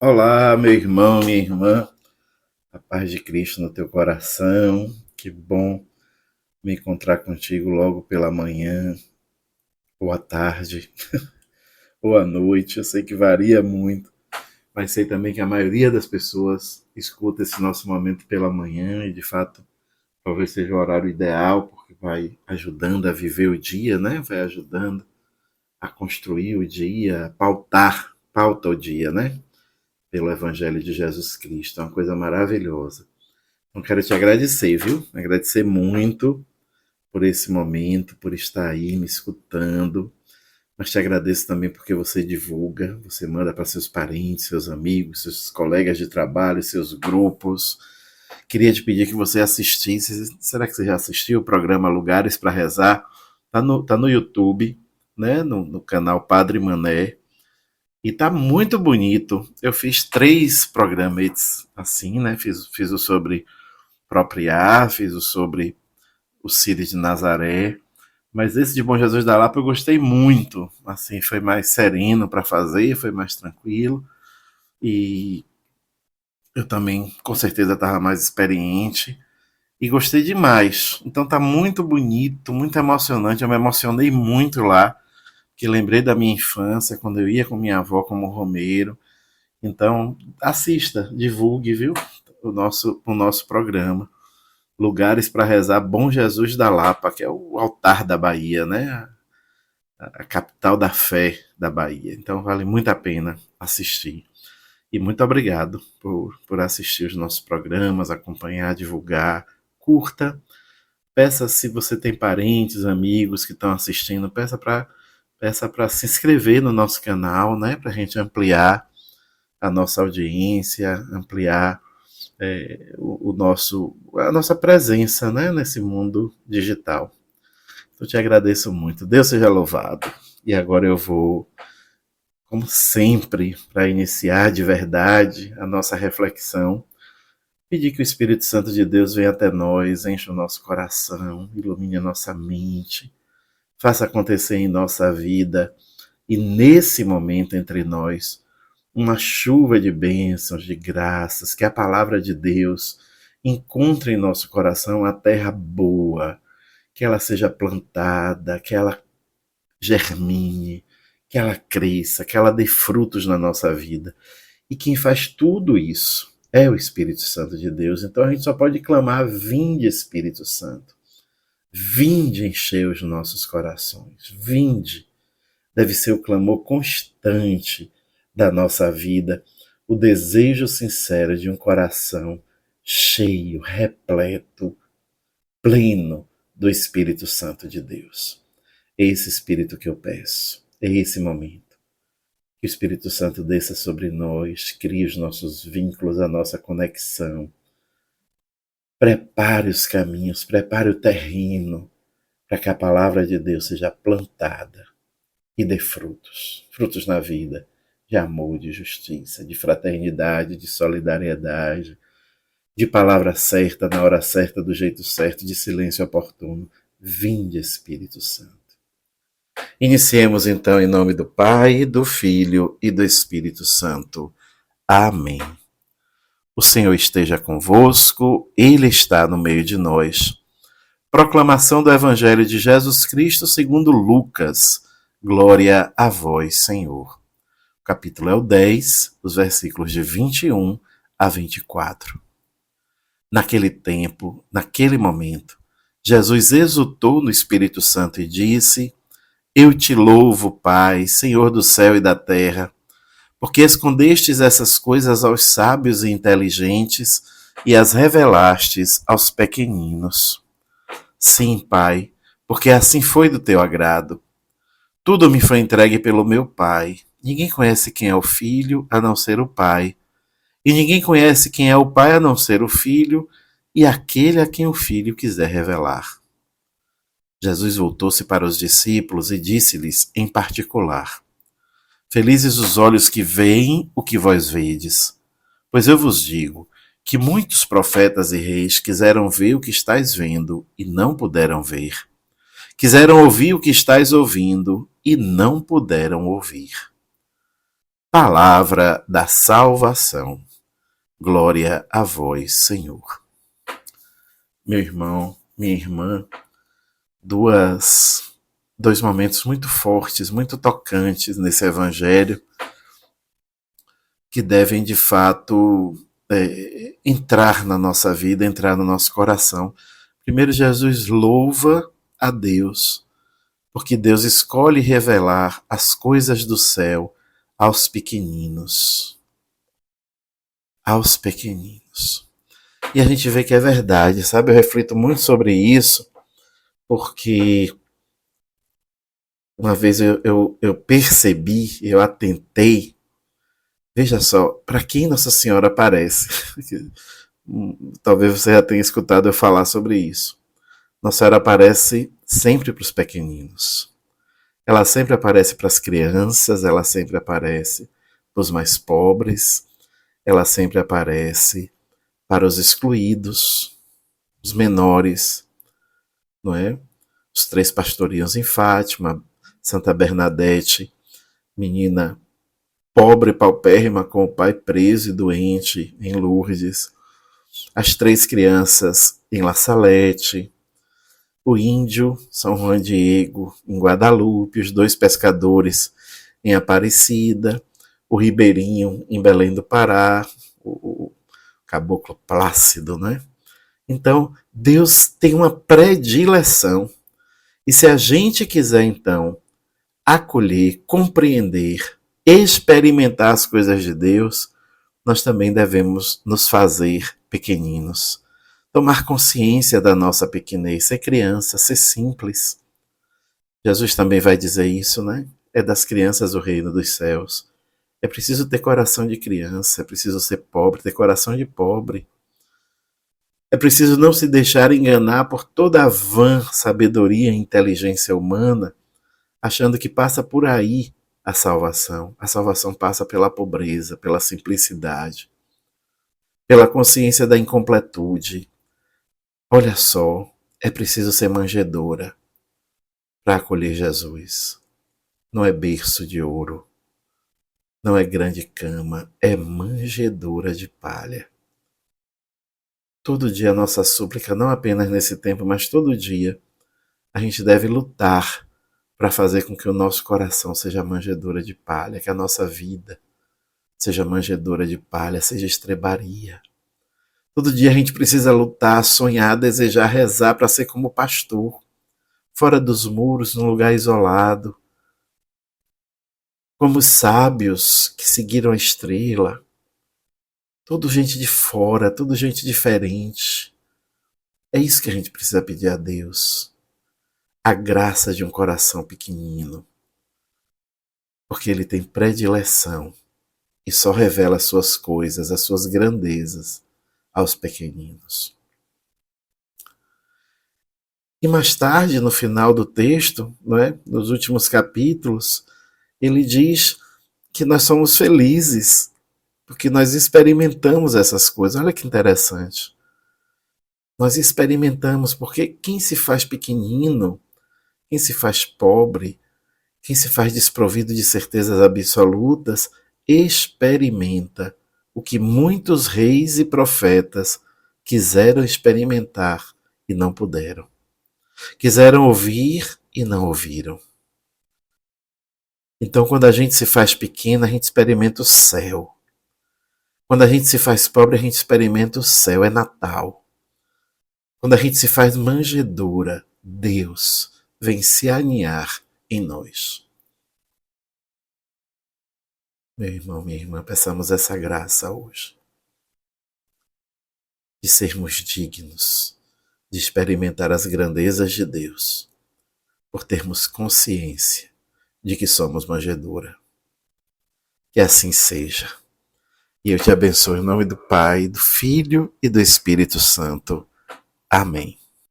Olá, meu irmão, minha irmã, a paz de Cristo no teu coração. Que bom me encontrar contigo logo pela manhã, ou à tarde, ou à noite. Eu sei que varia muito, mas sei também que a maioria das pessoas escuta esse nosso momento pela manhã e, de fato, talvez seja o horário ideal, porque vai ajudando a viver o dia, né? Vai ajudando a construir o dia, a pauta o dia, né? Pelo Evangelho de Jesus Cristo. É uma coisa maravilhosa. Então, quero te agradecer, viu? Agradecer muito por esse momento, por estar aí me escutando. Mas te agradeço também porque você divulga, você manda para seus parentes, seus amigos, seus colegas de trabalho, seus grupos. Queria te pedir que você assistisse. Será que você já assistiu o programa Lugares para Rezar? Tá no YouTube, né? No canal Padre Mané. E tá muito bonito. Eu fiz 3 programetes assim, né? Fiz o sobre Propriar, fiz o sobre o Círio de Nazaré, mas esse de Bom Jesus da Lapa eu gostei muito. Assim, foi mais sereno para fazer, foi mais tranquilo e eu também, com certeza, estava mais experiente e gostei demais. Então tá muito bonito, muito emocionante. Eu me emocionei muito lá, que lembrei da minha infância, quando eu ia com minha avó como romeiro. Então, assista, divulgue, viu? O nosso programa. Lugares para rezar Bom Jesus da Lapa, que é o altar da Bahia, né? A capital da fé da Bahia. Então vale muito a pena assistir. E muito obrigado por assistir os nossos programas, acompanhar, divulgar, curta. Peça se você tem parentes, amigos que estão assistindo, peça para se inscrever no nosso canal, né? Para a gente ampliar a nossa audiência, ampliar a nossa presença, né? Nesse mundo digital. Eu te agradeço muito. Deus seja louvado. E agora eu vou, como sempre, para iniciar de verdade a nossa reflexão, pedir que o Espírito Santo de Deus venha até nós, encha o nosso coração, ilumine a nossa mente, faça acontecer em nossa vida e nesse momento entre nós uma chuva de bênçãos, de graças, que a palavra de Deus encontre em nosso coração a terra boa, que ela seja plantada, que ela germine, que ela cresça, que ela dê frutos na nossa vida. E quem faz tudo isso é o Espírito Santo de Deus. Então a gente só pode clamar: vinde, Espírito Santo. Vinde encher os nossos corações. Vinde. Deve ser o clamor constante da nossa vida, o desejo sincero de um coração cheio, repleto, pleno do Espírito Santo de Deus. É esse Espírito que eu peço. É esse momento. Que o Espírito Santo desça sobre nós, crie os nossos vínculos, a nossa conexão. Prepare os caminhos, prepare o terreno para que a palavra de Deus seja plantada e dê frutos. Frutos na vida de amor, de justiça, de fraternidade, de solidariedade, de palavra certa, na hora certa, do jeito certo, de silêncio oportuno. Vinde, Espírito Santo. Iniciemos então em nome do Pai, do Filho e do Espírito Santo. Amém. O Senhor esteja convosco, Ele está no meio de nós. Proclamação do Evangelho de Jesus Cristo segundo Lucas. Glória a vós, Senhor. O capítulo é o 10, os versículos de 21 a 24. Naquele tempo, naquele momento, Jesus exultou no Espírito Santo e disse: Eu te louvo, Pai, Senhor do céu e da terra, porque escondestes essas coisas aos sábios e inteligentes e as revelastes aos pequeninos. Sim, Pai, porque assim foi do teu agrado. Tudo me foi entregue pelo meu Pai. Ninguém conhece quem é o Filho a não ser o Pai. E ninguém conhece quem é o Pai a não ser o Filho e aquele a quem o Filho quiser revelar. Jesus voltou-se para os discípulos e disse-lhes em particular: Felizes os olhos que veem o que vós vedes. Pois eu vos digo que muitos profetas e reis quiseram ver o que estáis vendo e não puderam ver. Quiseram ouvir o que estáis ouvindo e não puderam ouvir. Palavra da salvação. Glória a vós, Senhor. Meu irmão, minha irmã, dois momentos muito fortes, muito tocantes nesse evangelho, que devem de fato entrar na nossa vida, entrar no nosso coração. Primeiro, Jesus louva a Deus, porque Deus escolhe revelar as coisas do céu aos pequeninos. Aos pequeninos. E a gente vê que é verdade, sabe? Eu reflito muito sobre isso, porque uma vez eu percebi, eu atentei, veja só, para quem Nossa Senhora aparece. Talvez você já tenha escutado eu falar sobre isso. Nossa Senhora aparece sempre para os pequeninos. Ela sempre aparece para as crianças, ela sempre aparece para os mais pobres, ela sempre aparece para os excluídos, os menores, não é? Os 3 pastorinhos em Fátima, Santa Bernadette, menina pobre e paupérrima com o pai preso e doente em Lourdes, as 3 crianças em La Salette, o índio São Juan Diego em Guadalupe, os 2 pescadores em Aparecida, o ribeirinho em Belém do Pará, o caboclo Plácido, né? Então, Deus tem uma predileção. E se a gente quiser, então, acolher, compreender, experimentar as coisas de Deus, nós também devemos nos fazer pequeninos. Tomar consciência da nossa pequenez, ser criança, ser simples. Jesus também vai dizer isso, né? É das crianças o reino dos céus. É preciso ter coração de criança, é preciso ser pobre, ter coração de pobre. É preciso não se deixar enganar por toda a vã sabedoria e inteligência humana, achando que passa por aí a salvação. A salvação passa pela pobreza, pela simplicidade, pela consciência da incompletude. Olha só, é preciso ser manjedoura para acolher Jesus. Não é berço de ouro, não é grande cama, é manjedoura de palha. Todo dia a nossa súplica, não apenas nesse tempo, mas todo dia, a gente deve lutar para fazer com que o nosso coração seja manjedoura de palha, que a nossa vida seja manjedoura de palha, seja estrebaria. Todo dia a gente precisa lutar, sonhar, desejar, rezar para ser como pastor, fora dos muros, num lugar isolado, como os sábios que seguiram a estrela, tudo gente de fora, tudo gente diferente. É isso que a gente precisa pedir a Deus. A graça de um coração pequenino. Porque Ele tem predileção e só revela as suas coisas, as suas grandezas aos pequeninos. E mais tarde, no final do texto, não é? Nos últimos capítulos, ele diz que nós somos felizes porque nós experimentamos essas coisas. Olha que interessante. Nós experimentamos, porque quem se faz pequenino, quem se faz pobre, quem se faz desprovido de certezas absolutas, experimenta o que muitos reis e profetas quiseram experimentar e não puderam. Quiseram ouvir e não ouviram. Então, quando a gente se faz pequeno, a gente experimenta o céu. Quando a gente se faz pobre, a gente experimenta o céu, é Natal. Quando a gente se faz manjedoura, Deus vem se aninhar em nós. Meu irmão, minha irmã, peçamos essa graça hoje. De sermos dignos de experimentar as grandezas de Deus, por termos consciência de que somos manjedoura. Que assim seja. E eu te abençoo em nome do Pai, do Filho e do Espírito Santo. Amém.